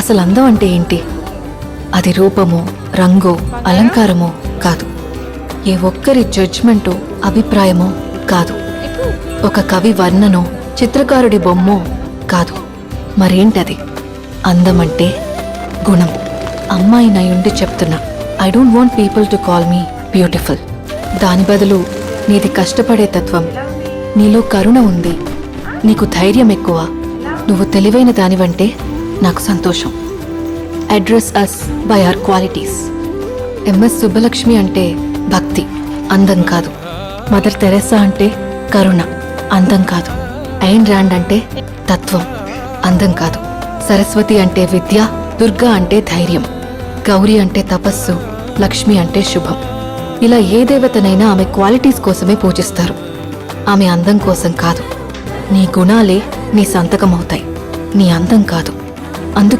అసలు అందం అంటే ఏంటి? అది రూపమో, రంగో, అలంకారమో కాదు. ఏ ఒక్కరి జడ్జ్మెంటో, అభిప్రాయమో కాదు. ఒక కవి వర్ణనో, చిత్రకారుడి బొమ్మో కాదు. మరేంటది? అందమంటే గుణం. అమ్మాయినయుండి చెప్తున్నా, I don't want people to call me beautiful. దాని బదులు నీది కష్టపడే తత్వం, నీలో కరుణ ఉంది, నీకు ధైర్యం ఎక్కువ, నువ్వు తెలివైన దానివంటే నాకు సంతోషం. Address us by our qualities. MS Subbulakshmi అంటే భక్తి, అందం కాదు. మదర్ తెరెసా అంటే కరుణ, అందం కాదు. ఐన్ ర్యాండ్ అంటే తత్వం, అందం కాదు. సరస్వతి అంటే విద్య, దుర్గా అంటే ధైర్యం, గౌరీ అంటే తపస్సు, లక్ష్మి అంటే శుభం. ఇలా ఏ దేవతనైనా ఆమె క్వాలిటీస్ కోసమే పూజిస్తారు, ఆమె అందం కోసం కాదు. నీ గుణాలే నీ సంతకమవుతాయి, నీ అందం కాదు.